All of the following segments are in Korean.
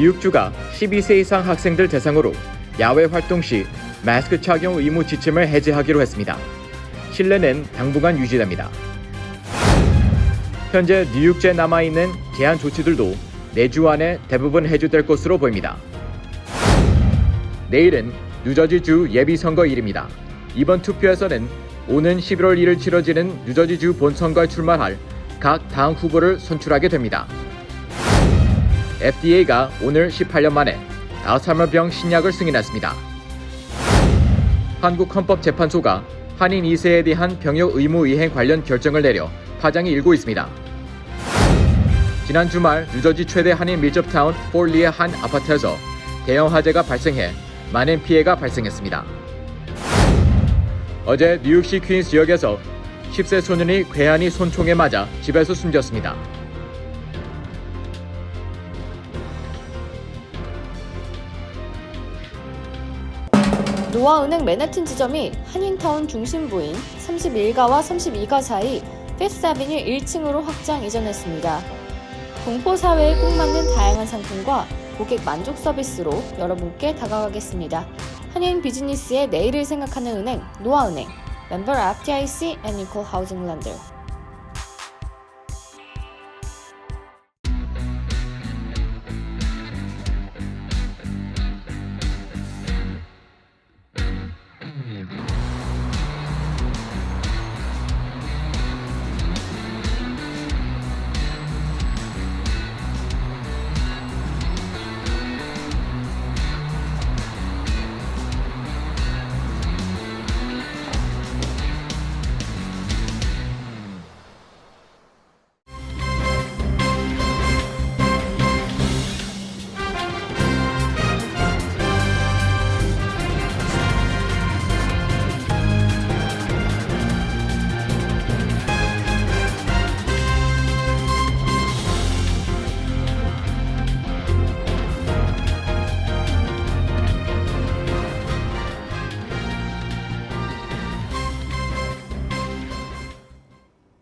뉴욕주가 12세 이상 학생들 대상으로 야외 활동 시 마스크 착용 의무 지침을 해제하기로 했습니다. 실내는 당분간 유지됩니다. 현재 뉴욕주에 남아있는 제한 조치들도 내주 안에 대부분 해제될 것으로 보입니다. 내일은 뉴저지주 예비선거일입니다. 이번 투표에서는 오는 11월 1일 치러지는 뉴저지주 본선거에 출마할 각 당 후보를 선출하게 됩니다. FDA가 오늘 18년 만에 알츠하이머병 신약을 승인했습니다. 한국헌법재판소가 한인 2세에 대한 병역 의무 이행 관련 결정을 내려 파장이 일고 있습니다. 지난 주말 뉴저지 최대 한인 밀접타운 폴리의 한 아파트에서 대형 화재가 발생해 많은 피해가 발생했습니다. 어제 뉴욕시 퀸스 지역에서 10세 소년이 괴한이 손총에 맞아 집에서 숨졌습니다. 노아은행 맨해튼 지점이 한인타운 중심부인 31가와 32가 사이 피프스 아비뉴 1층으로 확장 이전했습니다. 동포 사회에 꼭 맞는 다양한 상품과 고객 만족 서비스로 여러분께 다가가겠습니다. 한인 비즈니스의 내일을 생각하는 은행 노아은행, 멤버 FDIC and Equal Housing Lender.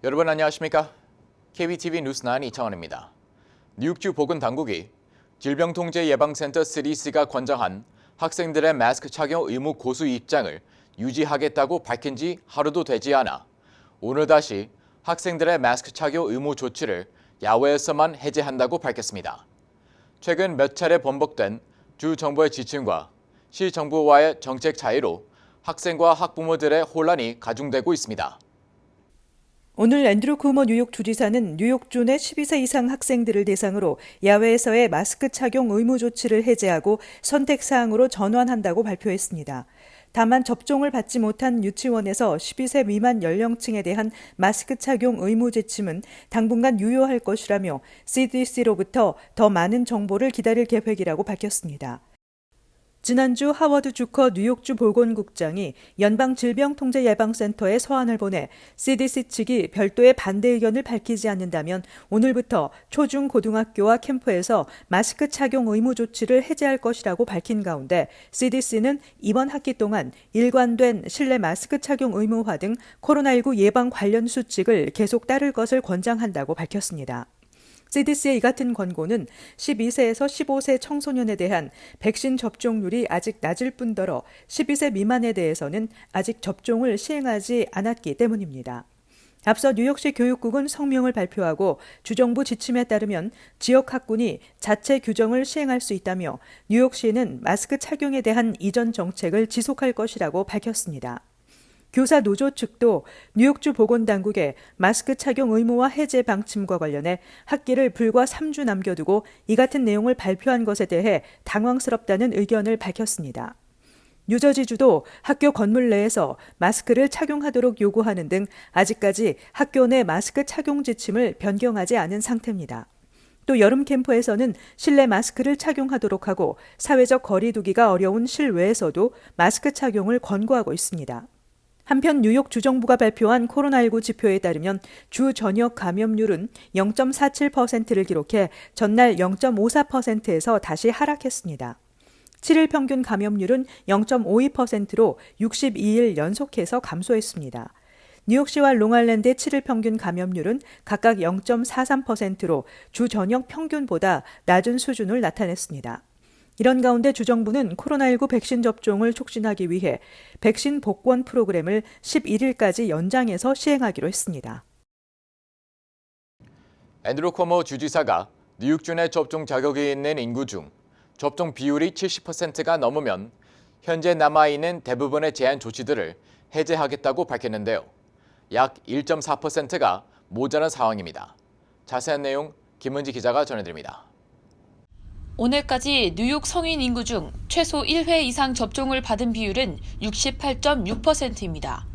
여러분 안녕하십니까? KBTV 뉴스9 이창원입니다. 뉴욕주 보건당국이 질병통제예방센터 CDC가 권장한 학생들의 마스크 착용 의무 고수 입장을 유지하겠다고 밝힌 지 하루도 되지 않아 오늘 다시 학생들의 마스크 착용 의무 조치를 야외에서만 해제한다고 밝혔습니다. 최근 몇 차례 번복된 주 정부의 지침과 시 정부와의 정책 차이로 학생과 학부모들의 혼란이 가중되고 있습니다. 오늘 앤드루 쿠머 뉴욕 주지사는 뉴욕주 내 12세 이상 학생들을 대상으로 야외에서의 마스크 착용 의무 조치를 해제하고 선택사항으로 전환한다고 발표했습니다. 다만 접종을 받지 못한 유치원에서 12세 미만 연령층에 대한 마스크 착용 의무 지침은 당분간 유효할 것이라며 CDC로부터 더 많은 정보를 기다릴 계획이라고 밝혔습니다. 지난주 하워드 주커 뉴욕주 보건국장이 연방질병통제예방센터에 서한을 보내 CDC 측이 별도의 반대 의견을 밝히지 않는다면 오늘부터 초중고등학교와 캠프에서 마스크 착용 의무 조치를 해제할 것이라고 밝힌 가운데 CDC는 이번 학기 동안 일관된 실내 마스크 착용 의무화 등 코로나19 예방 관련 수칙을 계속 따를 것을 권장한다고 밝혔습니다. CDC의 이 같은 권고는 12세에서 15세 청소년에 대한 백신 접종률이 아직 낮을 뿐더러 12세 미만에 대해서는 아직 접종을 시행하지 않았기 때문입니다. 앞서 뉴욕시 교육국은 성명을 발표하고 주정부 지침에 따르면 지역 학군이 자체 규정을 시행할 수 있다며 뉴욕시는 마스크 착용에 대한 이전 정책을 지속할 것이라고 밝혔습니다. 교사 노조 측도 뉴욕주 보건당국에 마스크 착용 의무화 해제 방침과 관련해 학기를 불과 3주 남겨두고 이 같은 내용을 발표한 것에 대해 당황스럽다는 의견을 밝혔습니다. 뉴저지주도 학교 건물 내에서 마스크를 착용하도록 요구하는 등 아직까지 학교 내 마스크 착용 지침을 변경하지 않은 상태입니다. 또 여름 캠프에서는 실내 마스크를 착용하도록 하고 사회적 거리 두기가 어려운 실외에서도 마스크 착용을 권고하고 있습니다. 한편 뉴욕 주정부가 발표한 코로나19 지표에 따르면 주 전역 감염률은 0.47%를 기록해 전날 0.54%에서 다시 하락했습니다. 7일 평균 감염률은 0.52%로 62일 연속해서 감소했습니다. 뉴욕시와 롱아일랜드의 7일 평균 감염률은 각각 0.43%로 주 전역 평균보다 낮은 수준을 나타냈습니다. 이런 가운데 주정부는 코로나19 백신 접종을 촉진하기 위해 백신 복권 프로그램을 11일까지 연장해서 시행하기로 했습니다. 앤드루 코모 주지사가 뉴욕주 내 접종 자격이 있는 인구 중 접종 비율이 70%가 넘으면 현재 남아있는 대부분의 제한 조치들을 해제하겠다고 밝혔는데요. 약 1.4%가 모자란 상황입니다. 자세한 내용 김은지 기자가 전해드립니다. 오늘까지 뉴욕 성인 인구 중 최소 1회 이상 접종을 받은 비율은 68.6%입니다.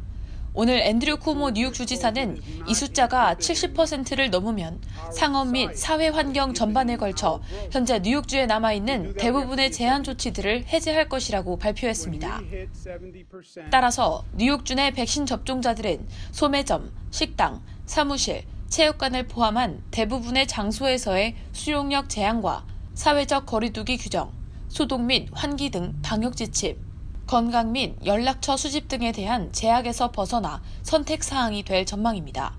오늘 앤드류 쿠오모 뉴욕 주지사는 이 숫자가 70%를 넘으면 상업 및 사회 환경 전반에 걸쳐 현재 뉴욕주에 남아있는 대부분의 제한 조치들을 해제할 것이라고 발표했습니다. 따라서 뉴욕주 내 백신 접종자들은 소매점, 식당, 사무실, 체육관을 포함한 대부분의 장소에서의 수용력 제한과 사회적 거리두기 규정, 소독 및 환기 등 방역 지침, 건강 및 연락처 수집 등에 대한 제약에서 벗어나 선택 사항이 될 전망입니다.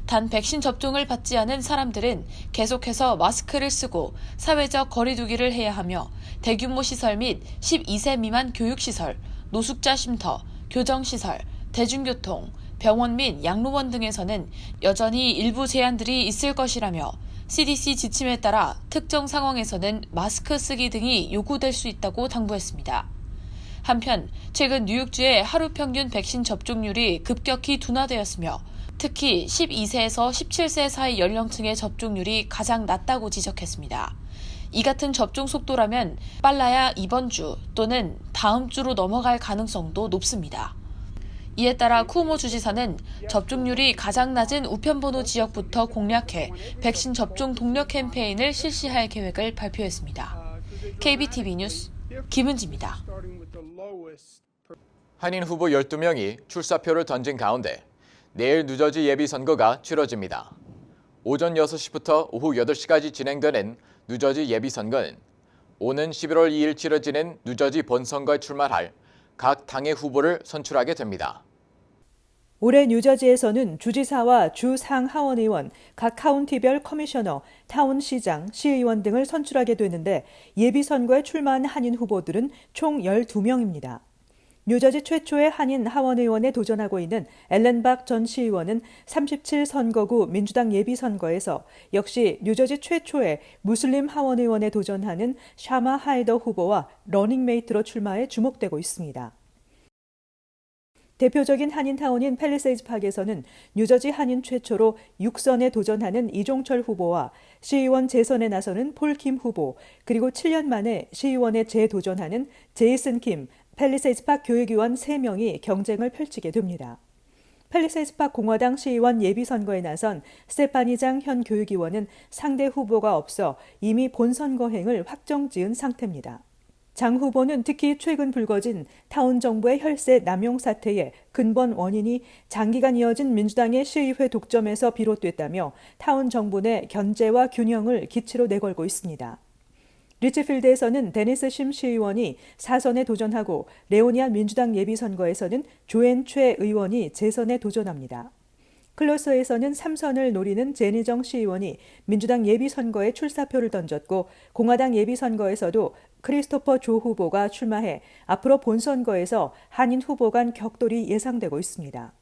단 백신 접종을 받지 않은 사람들은 계속해서 마스크를 쓰고 사회적 거리두기를 해야 하며 대규모 시설 및 12세 미만 교육시설, 노숙자 쉼터, 교정시설, 대중교통, 병원 및 양로원 등에서는 여전히 일부 제한들이 있을 것이라며 CDC 지침에 따라 특정 상황에서는 마스크 쓰기 등이 요구될 수 있다고 당부했습니다. 한편 최근 뉴욕주의 하루 평균 백신 접종률이 급격히 둔화되었으며 특히 12세에서 17세 사이 연령층의 접종률이 가장 낮다고 지적했습니다. 이 같은 접종 속도라면 빨라야 이번 주 또는 다음 주로 넘어갈 가능성도 높습니다. 이에 따라 쿠오모 주지사는 접종률이 가장 낮은 우편번호 지역부터 공략해 백신 접종 독려 캠페인을 실시할 계획을 발표했습니다. KBTV 뉴스 김은지입니다. 한인 후보 12명이 출사표를 던진 가운데 내일 뉴저지 예비선거가 치러집니다. 오전 6시부터 오후 8시까지 진행되는 뉴저지 예비선거는 오는 11월 2일 치러지는 뉴저지 본선거에 출마할 각 당의 후보를 선출하게 됩니다. 올해 뉴저지에서는 주지사와 주 상하원의원, 각 카운티별 커미셔너, 타운시장, 시의원 등을 선출하게 되는데 예비선거에 출마한 한인 후보들은 총 12명입니다. 뉴저지 최초의 한인 하원의원에 도전하고 있는 앨런 박 전 시의원은 37선거구 민주당 예비선거에서 역시 뉴저지 최초의 무슬림 하원의원에 도전하는 샤마 하이더 후보와 러닝메이트로 출마해 주목되고 있습니다. 대표적인 한인타운인 팰리세이즈 파크에서는 뉴저지 한인 최초로 6선에 도전하는 이종철 후보와 시의원 재선에 나서는 폴 킴 후보, 그리고 7년 만에 시의원에 재도전하는 제이슨 킴, 팰리세이즈 파크 교육위원 3명이 경쟁을 펼치게 됩니다. 팰리세이즈 파크 공화당 시의원 예비선거에 나선 스테파니 장 현 교육위원은 상대 후보가 없어 이미 본선거행을 확정지은 상태입니다. 장 후보는 특히 최근 불거진 타운 정부의 혈세 남용 사태의 근본 원인이 장기간 이어진 민주당의 시의회 독점에서 비롯됐다며 타운 정부 내 견제와 균형을 기치로 내걸고 있습니다. 리치필드에서는 데니스 심 시의원이 4선에 도전하고 레오니아 민주당 예비선거에서는 조앤 최 의원이 재선에 도전합니다. 클로스에서는 3선을 노리는 제니정 시의원이 민주당 예비선거에 출사표를 던졌고 공화당 예비선거에서도 크리스토퍼 조 후보가 출마해 앞으로 본선거에서 한인 후보 간 격돌이 예상되고 있습니다.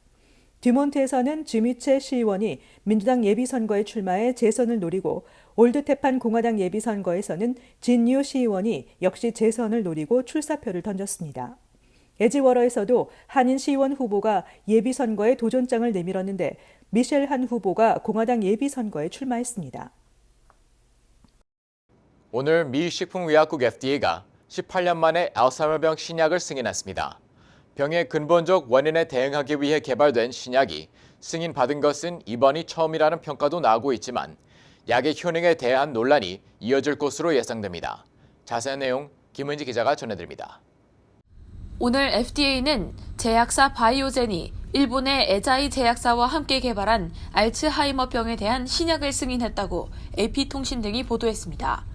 듀몬트에서는 지미체 시의원이 민주당 예비선거에 출마해 재선을 노리고 올드테판 공화당 예비선거에서는 진유 시의원이 역시 재선을 노리고 출사표를 던졌습니다. 에지워러에서도 한인 시의원 후보가 예비선거에 도전장을 내밀었는데 미셸 한 후보가 공화당 예비선거에 출마했습니다. 오늘 미 식품의약국 FDA가 18년 만에 알츠하이머병 신약을 승인했습니다. 병의 근본적 원인에 대응하기 위해 개발된 신약이 승인받은 것은 이번이 처음이라는 평가도 나오고 있지만 약의 효능에 대한 논란이 이어질 것으로 예상됩니다. 자세한 내용 김은지 기자가 전해드립니다. 오늘 FDA는 제약사 바이오젠이 일본의 에자이 제약사와 함께 개발한 알츠하이머병에 대한 신약을 승인했다고 AP통신 등이 보도했습니다.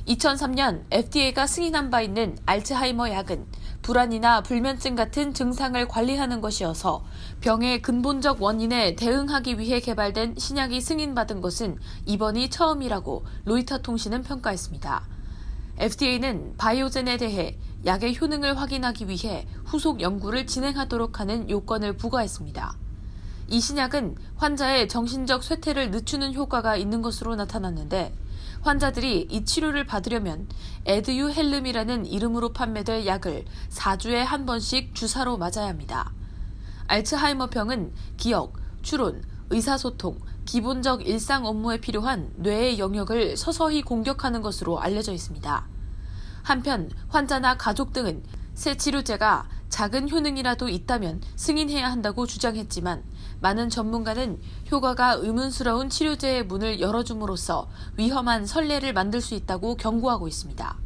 2003년 FDA가 승인한 바 있는 알츠하이머 약은 불안이나 불면증 같은 증상을 관리하는 것이어서 병의 근본적 원인에 대응하기 위해 개발된 신약이 승인받은 것은 이번이 처음이라고 로이터 통신은 평가했습니다. FDA는 바이오젠에 대해 약의 효능을 확인하기 위해 후속 연구를 진행하도록 하는 요건을 부과했습니다. 이 신약은 환자의 정신적 쇠퇴를 늦추는 효과가 있는 것으로 나타났는데 환자들이 이 치료를 받으려면 에드유헬름이라는 이름으로 판매될 약을 4주에 한 번씩 주사로 맞아야 합니다. 알츠하이머병은 기억, 추론, 의사소통, 기본적 일상 업무에 필요한 뇌의 영역을 서서히 공격하는 것으로 알려져 있습니다. 한편 환자나 가족 등은 새 치료제가 작은 효능이라도 있다면 승인해야 한다고 주장했지만 많은 전문가는 효과가 의문스러운 치료제의 문을 열어줌으로써 위험한 선례를 만들 수 있다고 경고하고 있습니다.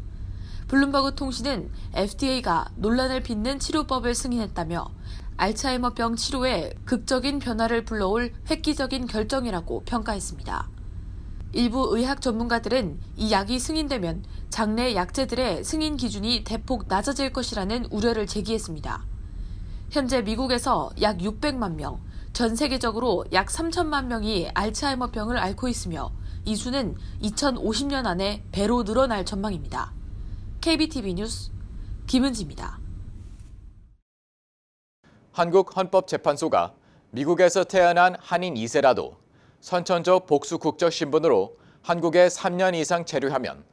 블룸버그 통신은 FDA가 논란을 빚는 치료법을 승인했다며 알츠하이머병 치료에 극적인 변화를 불러올 획기적인 결정이라고 평가했습니다. 일부 의학 전문가들은 이 약이 승인되면 장내 약제들의 승인 기준이 대폭 낮아질 것이라는 우려를 제기했습니다. 현재 미국에서 약 600만 명, 전 세계적으로 약 3천만 명이 알츠하이머병을 앓고 있으며 이 수는 2050년 안에 배로 늘어날 전망입니다. KBTV 뉴스 김은지입니다. 한국헌법재판소가 미국에서 태어난 한인 2세라도 선천적 복수 국적 신분으로 한국에 3년 이상 체류하면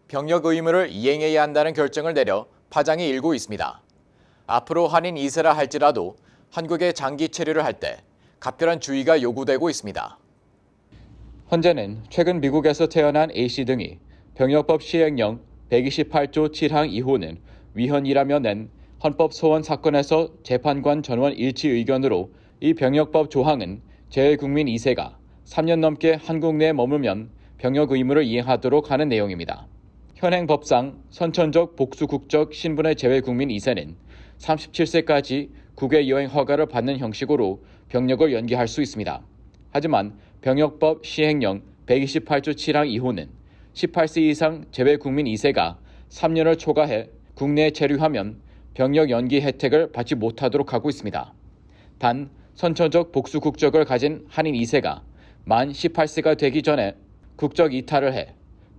병역 의무를 이행해야 한다는 결정을 내려 파장이 일고 있습니다. 앞으로 한인 2세라 할지라도 한국에 장기 체류를 할 때 각별한 주의가 요구되고 있습니다. 현재는 최근 미국에서 태어난 A씨 등이 병역법 시행령 128조 7항 2호는 위헌이라며 낸 헌법 소원 사건에서 재판관 전원 일치 의견으로 이 병역법 조항은 재외국민 2세가 3년 넘게 한국 내에 머물면 병역 의무를 이행하도록 하는 내용입니다. 현행 법상 선천적 복수 국적 신분의 재외국민 2세는 37세까지 국외 여행 허가를 받는 형식으로 병역을 연기할 수 있습니다. 하지만 병역법 시행령 128조 7항 2호는 18세 이상 재외국민 2세가 3년을 초과해 국내에 체류하면 병역 연기 혜택을 받지 못하도록 하고 있습니다. 단 선천적 복수 국적을 가진 한인 2세가 만 18세가 되기 전에 국적 이탈을 해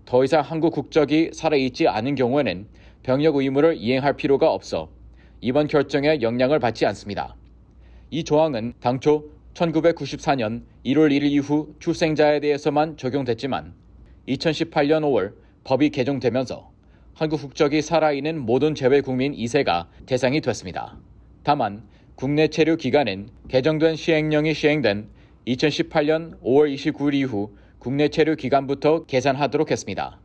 더 이상 한국 국적이 살아있지 않은 경우에는 병역 의무를 이행할 필요가 없어 이번 결정에 영향을 받지 않습니다. 이 조항은 당초 1994년 1월 1일 이후 출생자에 대해서만 적용됐지만 2018년 5월 법이 개정되면서 한국 국적이 살아있는 모든 재외국민 2세가 대상이 됐습니다. 다만 국내 체류 기간은 개정된 시행령이 시행된 2018년 5월 29일 이후 국내 체류 기간부터 계산하도록 했습니다.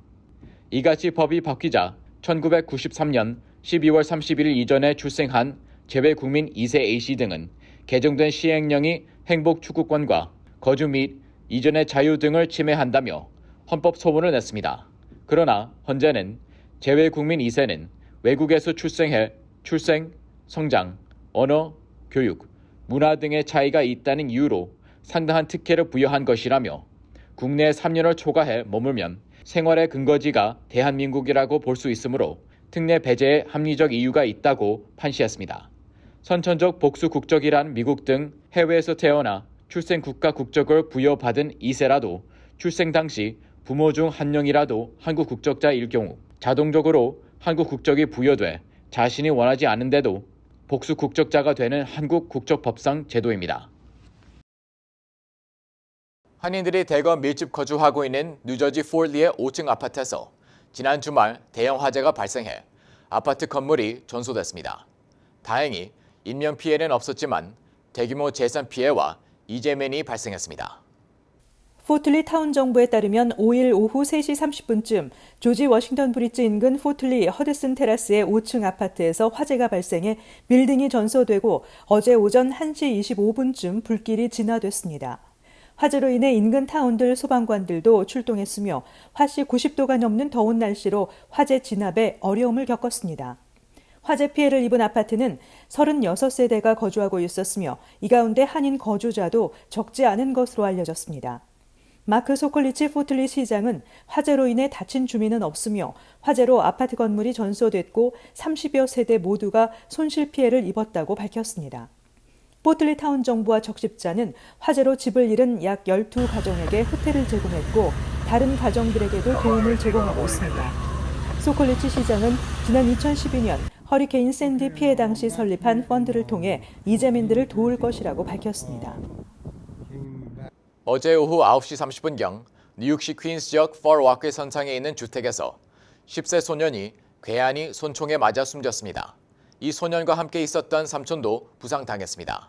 이같이 법이 바뀌자 1993년 12월 31일 이전에 출생한 재외국민 2세 A씨 등은 개정된 시행령이 행복 추구권과 거주 및 이전의 자유 등을 침해한다며 헌법 소원을 냈습니다. 그러나 현재는 재외국민 2세는 외국에서 출생해 출생, 성장, 언어, 교육, 문화 등의 차이가 있다는 이유로 상당한 특혜를 부여한 것이라며 국내에 3년을 초과해 머물면 생활의 근거지가 대한민국이라고 볼 수 있으므로 특례 배제에 합리적 이유가 있다고 판시했습니다. 선천적 복수 국적이란 미국 등 해외에서 태어나 출생 국가 국적을 부여받은 2세라도 출생 당시 부모 중 한 명이라도 한국 국적자일 경우 자동적으로 한국 국적이 부여돼 자신이 원하지 않은데도 복수 국적자가 되는 한국 국적법상 제도입니다. 한인들이 대거 밀집 거주하고 있는 뉴저지 포틀리의 5층 아파트에서 지난 주말 대형 화재가 발생해 아파트 건물이 전소됐습니다. 다행히 인명 피해는 없었지만 대규모 재산 피해와 이재민이 발생했습니다. 포틀리 타운 정부에 따르면 5일 오후 3시 30분쯤 조지 워싱턴 브리지 인근 포틀리 허드슨 테라스의 5층 아파트에서 화재가 발생해 빌딩이 전소되고 어제 오전 1시 25분쯤 불길이 진화됐습니다. 화재로 인해 인근 타운들 소방관들도 출동했으며 화씨 90도가 넘는 더운 날씨로 화재 진압에 어려움을 겪었습니다. 화재 피해를 입은 아파트는 36세대가 거주하고 있었으며 이 가운데 한인 거주자도 적지 않은 것으로 알려졌습니다. 마크 소콜리치 포틀리 시장은 화재로 인해 다친 주민은 없으며 화재로 아파트 건물이 전소됐고 30여 세대 모두가 손실 피해를 입었다고 밝혔습니다. 포틀리 타운 정부와 적십자는 화재로 집을 잃은 약 12가정에게 호텔을 제공했고 다른 가정들에게도 도움을 제공하고 있습니다. 소콜리치 시장은 지난 2012년 허리케인 샌디 피해 당시 설립한 펀드를 통해 이재민들을 도울 것이라고 밝혔습니다. 어제 오후 9시 30분경 뉴욕시 퀸스 지역 펄워크 선상에 있는 주택에서 10세 소년이 괴한이 손총에 맞아 숨졌습니다. 이 소년과 함께 있었던 삼촌도 부상당했습니다.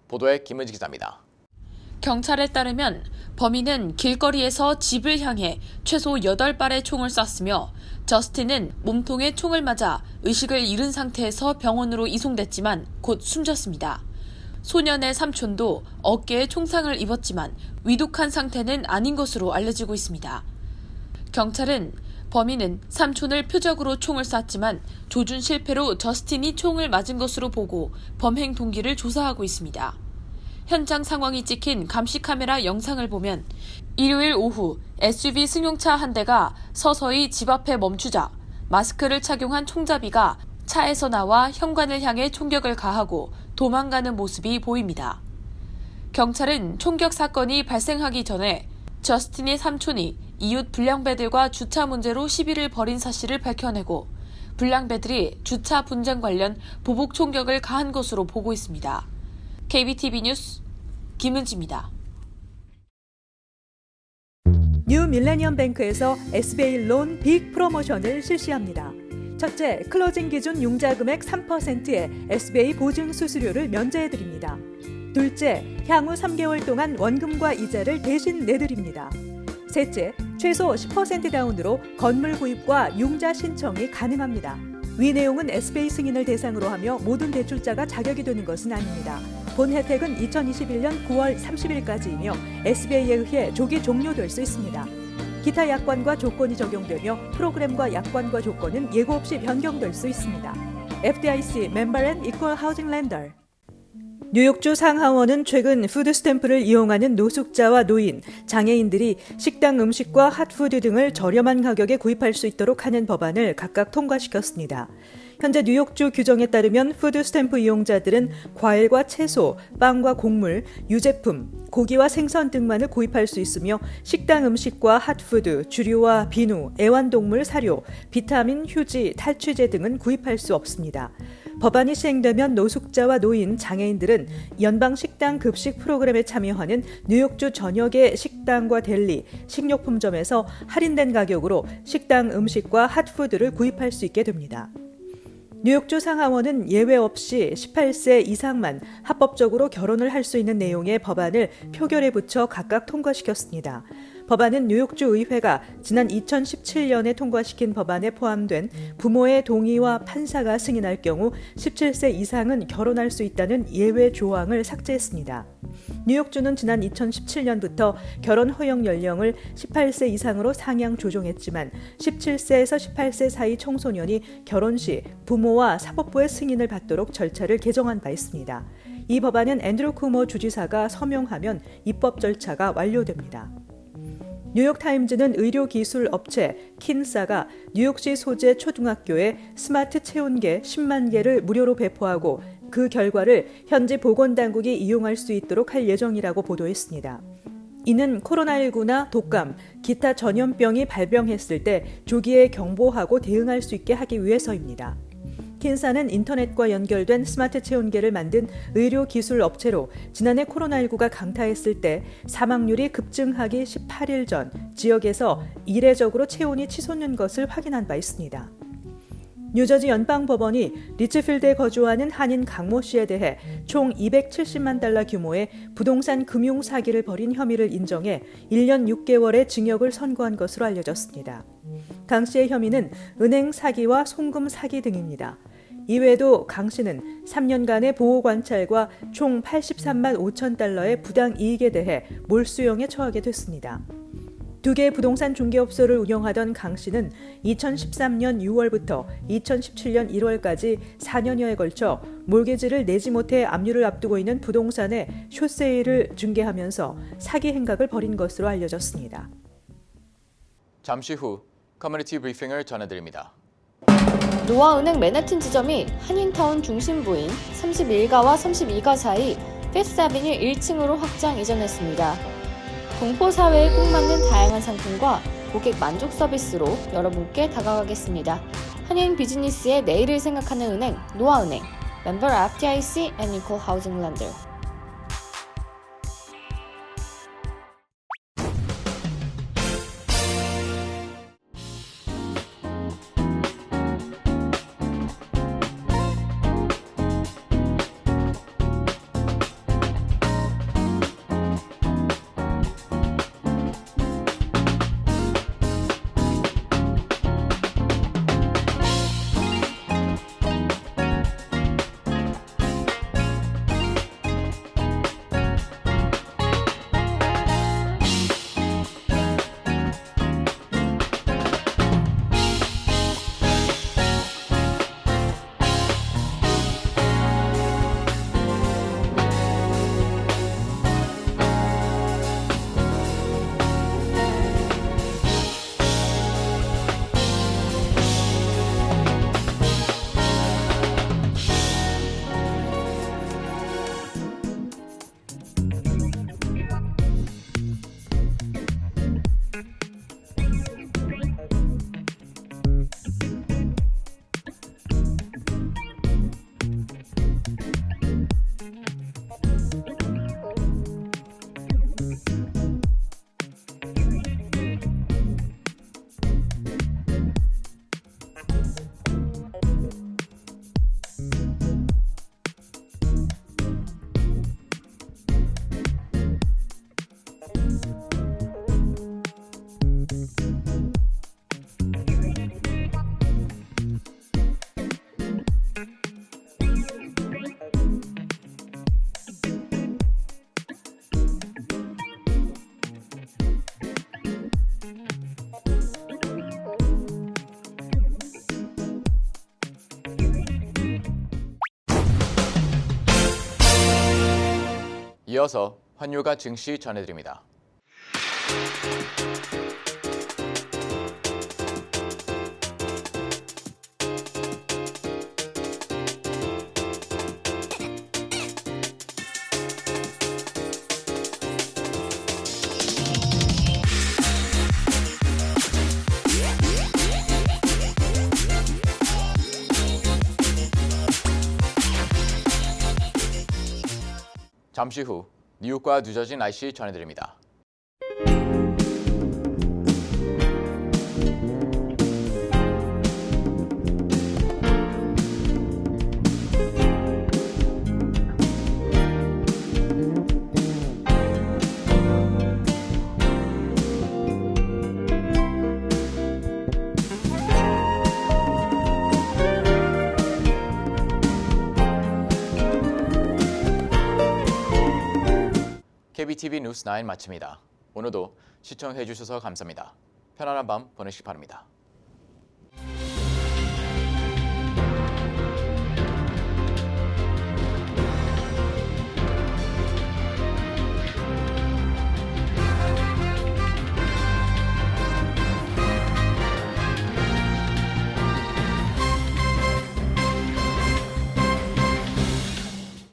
보도에 김은지 기자입니다. 경찰에 따르면 범인은 길거리에서 집을 향해 최소 8발의 총을 쐈으며 저스틴은 몸통에 총을 맞아 의식을 잃은 상태에서 병원으로 이송됐지만 곧 숨졌습니다. 소년의 삼촌도 어깨에 총상을 입었지만 위독한 상태는 아닌 것으로 알려지고 있습니다. 경찰은 범인은 삼촌을 표적으로 총을 쐈지만 조준 실패로 저스틴이 총을 맞은 것으로 보고 범행 동기를 조사하고 있습니다. 현장 상황이 찍힌 감시 카메라 영상을 보면 일요일 오후 SUV 승용차 한 대가 서서히 집 앞에 멈추자 마스크를 착용한 총잡이가 차에서 나와 현관을 향해 총격을 가하고 도망가는 모습이 보입니다. 경찰은 총격 사건이 발생하기 전에 저스틴의 삼촌이 이웃 불량배들과 주차 문제로 시비를 벌인 사실을 밝혀내고 불량배들이 주차 분쟁 관련 보복 총격을 가한 것으로 보고 있습니다. KBTV 뉴스 김은지입니다. 뉴 밀레니엄 뱅크에서 SBA 론 빅 프로모션을 실시합니다. 첫째, 클로징 기준 융자 금액 3%의 SBA 보증 수수료를 면제해드립니다. 둘째, 향후 3개월 동안 원금과 이자를 대신 내드립니다. 셋째, 최소 10% 다운으로 건물 구입과 융자 신청이 가능합니다. 위 내용은 SBA 승인을 대상으로 하며 모든 대출자가 자격이 되는 것은 아닙니다. 본 혜택은 2021년 9월 30일까지이며 SBA에 의해 조기 종료될 수 있습니다. 기타 약관과 조건이 적용되며 프로그램과 약관과 조건은 예고 없이 변경될 수 있습니다. FDIC 멤버 앤 이퀄 하우징 렌더. 뉴욕주 상하원은 최근 푸드스탬프를 이용하는 노숙자와 노인, 장애인들이 식당 음식과 핫푸드 등을 저렴한 가격에 구입할 수 있도록 하는 법안을 각각 통과시켰습니다. 현재 뉴욕주 규정에 따르면 푸드스탬프 이용자들은 과일과 채소, 빵과 곡물, 유제품, 고기와 생선 등만을 구입할 수 있으며 식당 음식과 핫푸드, 주류와 비누, 애완동물 사료, 비타민, 휴지, 탈취제 등은 구입할 수 없습니다. 법안이 시행되면 노숙자와 노인, 장애인들은 연방 식당 급식 프로그램에 참여하는 뉴욕주 전역의 식당과 델리, 식료품점에서 할인된 가격으로 식당 음식과 핫푸드를 구입할 수 있게 됩니다. 뉴욕주 상하원은 예외 없이 18세 이상만 합법적으로 결혼을 할 수 있는 내용의 법안을 표결에 붙여 각각 통과시켰습니다. 법안은 뉴욕주 의회가 지난 2017년에 통과시킨 법안에 포함된 부모의 동의와 판사가 승인할 경우 17세 이상은 결혼할 수 있다는 예외 조항을 삭제했습니다. 뉴욕주는 지난 2017년부터 결혼 허용 연령을 18세 이상으로 상향 조정했지만 17세에서 18세 사이 청소년이 결혼 시 부모와 사법부의 승인을 받도록 절차를 개정한 바 있습니다. 이 법안은 앤드루 쿠모 주지사가 서명하면 입법 절차가 완료됩니다. 뉴욕타임즈는 의료기술 업체 킨사가 뉴욕시 소재 초등학교에 스마트 체온계 10만 개를 무료로 배포하고 그 결과를 현지 보건당국이 이용할 수 있도록 할 예정이라고 보도했습니다. 이는 코로나19나 독감, 기타 전염병이 발병했을 때 조기에 경보하고 대응할 수 있게 하기 위해서입니다. 킨사는 인터넷과 연결된 스마트 체온계를 만든 의료기술 업체로 지난해 코로나19가 강타했을 때 사망률이 급증하기 18일 전 지역에서 이례적으로 체온이 치솟는 것을 확인한 바 있습니다. 뉴저지 연방법원이 리츠필드에 거주하는 한인 강모 씨에 대해 총 270만 달러 규모의 부동산 금융 사기를 벌인 혐의를 인정해 1년 6개월의 징역을 선고한 것으로 알려졌습니다. 강 씨의 혐의는 은행 사기와 송금 사기 등입니다. 이외에도 강 씨는 3년간의 보호 관찰과 총 83만 5천 달러의 부당 이익에 대해 몰수형에 처하게 됐습니다. 두 개의 부동산 중개업소를 운영하던 강 씨는 2013년 6월부터 2017년 1월까지 4년여에 걸쳐 몰개지를 내지 못해 압류를 앞두고 있는 부동산의 숏세일을 중개하면서 사기 행각을 벌인 것으로 알려졌습니다. 잠시 후 커뮤니티 브리핑을 전해드립니다. 노아은행 맨해튼 지점이 한인타운 중심부인 31가와 32가 사이 피프스아비뉴 1층으로 확장 이전했습니다. 동포 사회에 꼭 맞는 다양한 상품과 고객 만족 서비스로 여러분께 다가가겠습니다. 한인 비즈니스의 내일을 생각하는 은행 노아은행, 멤버 FDIC and Equal Housing Lender. 이어서 환율과 증시 전해드립니다. 잠시 후 뉴욕과 뉴저지 날씨 전해드립니다. KBTV 뉴스 9 마칩니다. 오늘도 시청해 주셔서 감사합니다. 편안한 밤 보내시기 바랍니다.